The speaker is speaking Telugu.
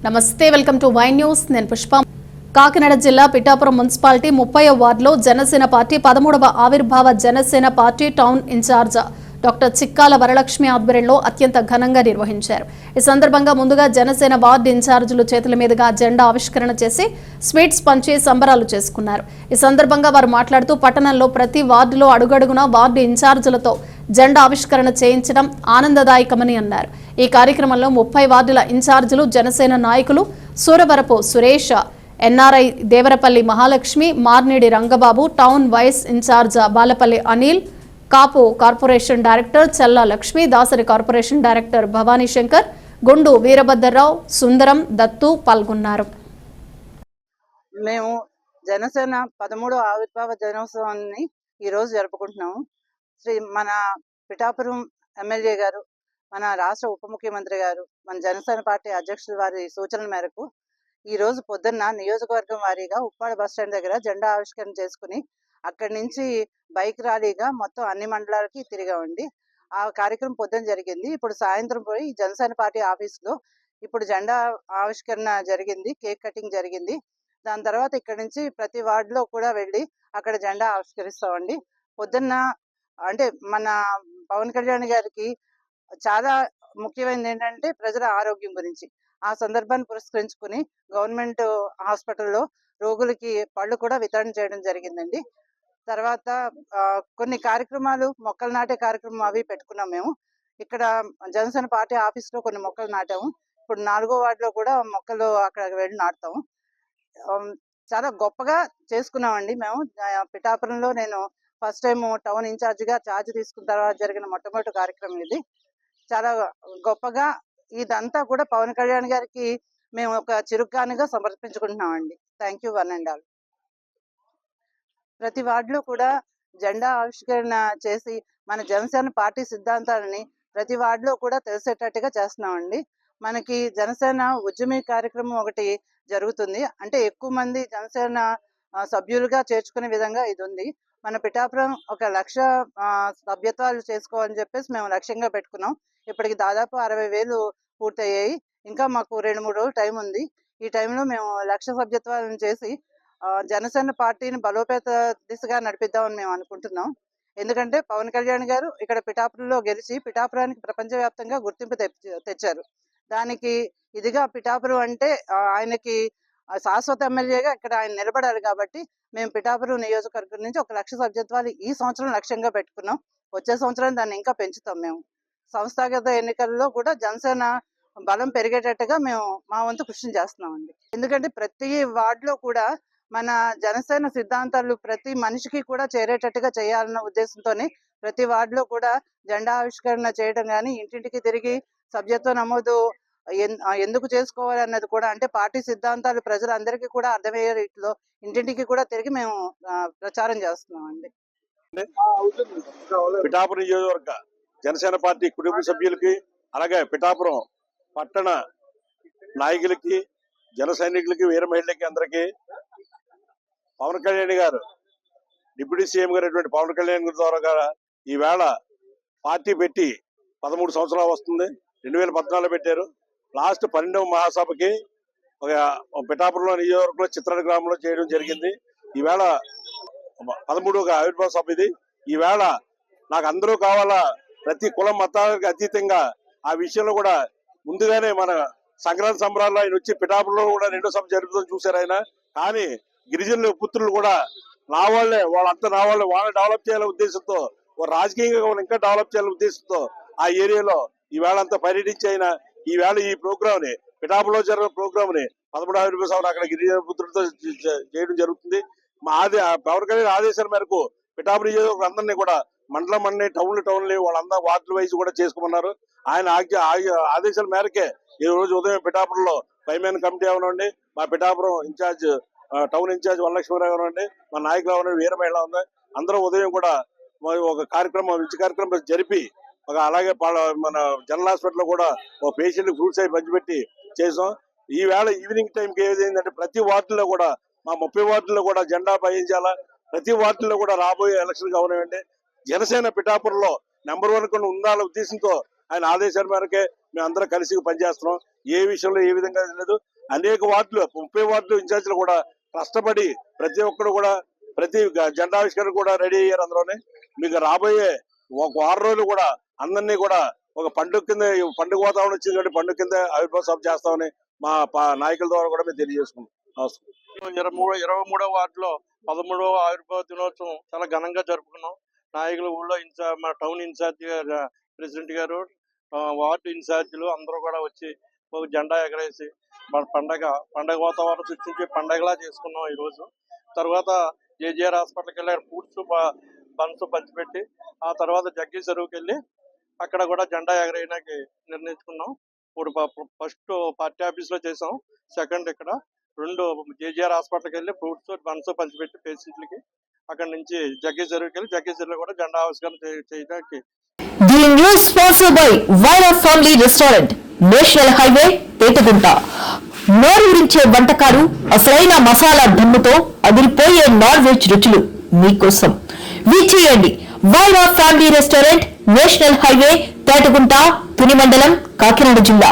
నమస్తే, వెల్కమ్ టు వై న్యూస్. నేను పుష్ప. కాకినాడ జిల్లా పిఠాపురం మున్సిపాలిటీ 30వ వార్డులో జనసేన పార్టీ 13వ ఆవిర్భావ Janasena party town incharge doctor Chikkala Varalakshmi ఆధ్వర్యంలో అత్యంత ఘనంగా నిర్వహించారు. ఈ సందర్భంగా ముందుగా జనసేన వార్డు ఇన్ఛార్జీలు చేతుల మీదుగా జెండా ఆవిష్కరణ చేసి స్వీట్స్ పంచి సంబరాలు చేసుకున్నారు. ఈ సందర్భంగా వారు మాట్లాడుతూ పట్టణంలో ప్రతి వార్డులో అడుగడుగునా వార్డు ఇన్ఛార్జీలతో జెండా ఆవిష్కరణ చేయించడం ఆనందదాయకమని అన్నారు. ఈ కార్యక్రమంలో 30 వార్డుల ఇన్ఛార్జీలు, జనసేన నాయకులు Suravarapu Suresh, NRI Devarapalli Mahalakshmi, Marnedi Rangababu, town vice incharge Balapalli Anil, Kapu corporation director Challa Lakshmi, Dasari corporation director Bhavani Shankar, Gundu Veerabhadrarao, సుందరం, దత్తు పాల్గొన్నారు. మేము జనసేన 13వ ఆవిర్భావ దినోత్సవాన్ని ఈరోజు జరుపుకుంటున్నాము. మన పిఠాపురం ఎమ్మెల్యే గారు, మన రాష్ట్ర ఉప ముఖ్యమంత్రి గారు, మన జనసేన పార్టీ అధ్యక్షుల వారి సూచనల మేరకు ఈ రోజు పొద్దున్న నియోజకవర్గం వారీగా ఉప్పాడ బస్టాండ్ దగ్గర జెండా ఆవిష్కరణ చేసుకుని అక్కడి నుంచి బైక్ ర్యాలీగా మొత్తం అన్ని మండలాలకి తిరిగామండి. ఆ కార్యక్రమం పొద్దున్న జరిగింది. ఇప్పుడు సాయంత్రం పోయి జనసేన పార్టీ ఆఫీస్లో ఇప్పుడు జెండా ఆవిష్కరణ జరిగింది, కేక్ కటింగ్ జరిగింది. దాని తర్వాత ఇక్కడ నుంచి ప్రతి వార్డులో కూడా వెళ్ళి అక్కడ జెండా ఆవిష్కరిస్తామండి. పొద్దున్న అంటే మన పవన్ కళ్యాణ్ గారికి చాలా ముఖ్యమైనది ఏంటంటే ప్రజల ఆరోగ్యం గురించి. ఆ సందర్భాన్ని పురస్కరించుకుని గవర్నమెంట్ హాస్పిటల్లో రోగులకి పళ్ళు కూడా వితరణ చేయడం జరిగిందండి. తర్వాత కొన్ని కార్యక్రమాలు, మొక్కలు నాటే కార్యక్రమం అవి పెట్టుకున్నాం. మేము ఇక్కడ జనసేన పార్టీ ఆఫీస్లో కొన్ని మొక్కలు నాటాము. ఇప్పుడు 4వ వార్డులో కూడా మొక్కలు అక్కడ వెళ్ళి నాటుతాము. చాలా గొప్పగా చేసుకున్నామండి. మేము పిఠాపురంలో నేను ఫస్ట్ టైం టౌన్ ఇన్ఛార్జిగా ఛార్జ్ తీసుకున్న తర్వాత జరిగిన మొట్టమొదటి కార్యక్రమం ఇది. చాలా గొప్పగా ఇదంతా కూడా పవన్ కళ్యాణ్ గారికి మేము ఒక చిరుకానుగా సమర్పించుకుంటున్నామండి. Thank you one and all. ప్రతి వార్డులో కూడా జెండా ఆవిష్కరణ చేసి మన జనసేన పార్టీ సిద్ధాంతాలని ప్రతి వార్డులో కూడా తెలిసేటట్టుగా చేస్తున్నామండి. మనకి జనసేన ఉద్యమి కార్యక్రమం ఒకటి జరుగుతుంది. అంటే ఎక్కువ మంది జనసేన సభ్యులుగా చేర్చుకునే విధంగా ఇది ఉంది. మన పిఠాపురం 1,00,000 సభ్యత్వాలు చేసుకోవాలని చెప్పేసి మేము లక్ష్యంగా పెట్టుకున్నాం. ఇప్పటికి దాదాపు 60,000 పూర్తయ్యాయి. ఇంకా మాకు 2-3 రోజులు టైం ఉంది. ఈ టైంలో మేము 1,00,000 సభ్యత్వాలను చేసి జనసేన పార్టీని బలోపేత దిశగా నడిపిద్దామని మేము అనుకుంటున్నాం. ఎందుకంటే పవన్ కళ్యాణ్ గారు ఇక్కడ పిఠాపురంలో గెలిచి పిఠాపురానికి ప్రపంచవ్యాప్తంగా గుర్తింపు తెచ్చారు. దానికి ఇదిగా పిఠాపురం అంటే ఆయనకి శాశ్వత ఎమ్మెల్యేగా ఇక్కడ ఆయన నిలబడాలి. కాబట్టి మేము పిఠాపురం నియోజకవర్గం నుంచి 1,00,000 సభ్యత్వాలు ఈ సంవత్సరం లక్ష్యంగా పెట్టుకున్నాం. వచ్చే సంవత్సరం దాన్ని ఇంకా పెంచుతాం. మేము సంస్థాగత ఎన్నికల్లో కూడా జనసేన బలం పెరిగేటట్టుగా మేము మా వంతు కృషి చేస్తున్నామండి. ఎందుకంటే ప్రతి వార్డులో కూడా మన జనసేన సిద్ధాంతాలు ప్రతి మనిషికి కూడా చేరేటట్టుగా చేయాలన్న ఉద్దేశంతోనే ప్రతి వార్డులో కూడా జెండా ఆవిష్కరణ చేయడం కానీ, ఇంటింటికి తిరిగి సభ్యత్వ నమోదు ఎందుకు చేసుకోవాలి అన్నది కూడా, అంటే పార్టీ సిద్ధాంతాలు ప్రజలందరికీ కూడా అర్థమయ్యే రీతిలో ఇంటింటికి కూడా తిరిగి మేము ప్రచారం చేస్తున్నాం అండి. పిఠాపురం నియోజకవర్గ జనసేన పార్టీ కుటుంబ సభ్యులకి, అలాగే పిఠాపురం పట్టణ నాయకులకి, జన సైనికులకి, వీర మహిళలకి అందరికీ పవన్ కళ్యాణ్ గారు, డిప్యూటీ సీఎం గారు పవన్ కళ్యాణ్ గారి ద్వారా ఈవేళ పార్టీ పెట్టి 13 సంవత్సరాలు వస్తుంది. 2014లో పెట్టారు. లాస్ట్ 12వ మహాసభకి పిఠాపురంలో నియోజకవర్గంలో చిత్రాల గ్రామంలో చేయడం జరిగింది. ఈవేళ 13వ ఆవిర్భావ సభ ఇది. ఈవేళ నాకు అందరూ కావాలా, ప్రతి కులం మతాలకు అతీతంగా ఆ విషయంలో కూడా ముందుగానే మన సంక్రాంతి సంబరాల్లో ఆయన వచ్చి పిఠాపురంలో కూడా 2వ సభ జరుపుతూ చూశారు ఆయన. కానీ గిరిజనుల పుత్రులు కూడా నా వాళ్ళే, వాళ్ళంతా నా వాళ్ళే, వాళ్ళని డెవలప్ చేయాలనే ఉద్దేశంతో, రాజకీయంగా ఇంకా డెవలప్ చేయాలనే ఉద్దేశంతో ఆ ఏరియాలో ఈవేళ అంతా పర్యటించి ఆయన ఈవేళ ఈ ప్రోగ్రామ్ ని, పిఠాపురంలో జరిగిన ప్రోగ్రామ్ ని 13వ ఆవిర్భావ సభ అక్కడ గిరిజన పుత్రులతో చేయడం జరుగుతుంది. మా పవన్ కళ్యాణ్ ఆదేశాల మేరకు పిఠాపురం నియోజకవర్గం అందరినీ కూడా మండలం టౌన్లు వాళ్ళందరూ వార్డుల వైజ్ కూడా చేసుకోమన్నారు. ఆయన ఆదేశాల మేరకే ఈ రోజు ఉదయం పిఠాపురంలో పైమెన్ కమిటీ అవనండి, మా పిఠాపురం ఇన్ఛార్జ్ టౌన్ ఇన్ఛార్జ్ వరలక్ష్మీరావు అవనండి, మా నాయకులు అవనండి, వీర మహిళ ఉంది, అందరూ ఉదయం కూడా ఒక కార్యక్రమం జరిపి అలాగే మన జనరల్ హాస్పిటల్లో కూడా ఒక పేషెంట్ ఫ్రూట్స్ అవి పంచిపెట్టి చేసాం. ఈవేళ ఈవినింగ్ టైంకి ఏదైందంటే ప్రతి వార్డులో కూడా, మా 30 వార్డుల్లో కూడా జెండా పయించాలా. ప్రతి వార్డుల్లో కూడా రాబోయే ఎలక్షన్ కావనివ్వండి జనసేన పిఠాపురంలో నెంబర్ 1 ఉండాలనే ఉద్దేశంతో ఆయన ఆదేశాల మేరకే మేము అందరం కలిసి పనిచేస్తున్నాం. ఏ విషయంలో ఏ విధంగా లేదు. అనేక వార్డులు 30 వార్డులు ఇన్ఛార్జీలు కూడా కష్టపడి ప్రతి ఒక్కరు కూడా ప్రతి జెండావిష్కరణ కూడా రెడీ అయ్యారు. అందులోనే మీకు రాబోయే ఒక వారం రోజులు కూడా అందరినీ కూడా ఒక పండుగ కింద, పండుగ వాతావరణం వచ్చింది కాబట్టి పండుగ కింద ఆవిర్భావ సభ చేస్తామని మా నాయకుల ద్వారా కూడా మేము తెలియజేసుకున్నాం. 23వ వార్డులో 13వ ఆవిర్భావ దినోత్సవం చాలా ఘనంగా జరుపుకున్నాం. నాయకులు, ఊళ్ళో మా టౌన్ ఇన్ఛార్జి ప్రెసిడెంట్ గారు, వార్డు ఇన్ఛార్జీలు అందరూ కూడా వచ్చి ఒక జెండా ఎగరేసి మన పండగ వాతావరణం సృష్టించి పండగలా చేసుకున్నాం ఈ రోజు. తర్వాత జేజేఆర్ హాస్పిటల్కి వెళ్ళి ఫ్రూట్స్ బన్స్ పంచిపెట్టి ఆ తర్వాత జగ్గి చెరువుకి వెళ్ళి అక్కడ కూడా జెండా ఎగరేయడానికి నిర్ణయించుకున్నాం. ఇప్పుడు ఫస్ట్ పార్టీ ఆఫీస్ లో చేసాం, సెకండ్ ఇక్కడ, 2 జేజేఆర్ హాస్పిటల్కి వెళ్ళి ఫ్రూట్స్ బన్స్ పంచిపెట్టి పేషెంట్లకి అక్కడ నుంచి జగ్గి చెరువుకి వెళ్ళి జగ్గి చెరువులో కూడా జెండా ఆవిష్కరణ చేయడానికి. The news sponsored by Vaira Family Restaurant, National Highway, Petagunta. నోరూరించే వంటకాలు, అసలైన మసాలా ధమ్ముతో అదిరిపోయే నాన్ వెజ్ రుచులు మీకోసం. విచ్చేయండి Vaira family restaurant, national highway, Petagunta, Tuni మండలం, కాకినాడ జిల్లా.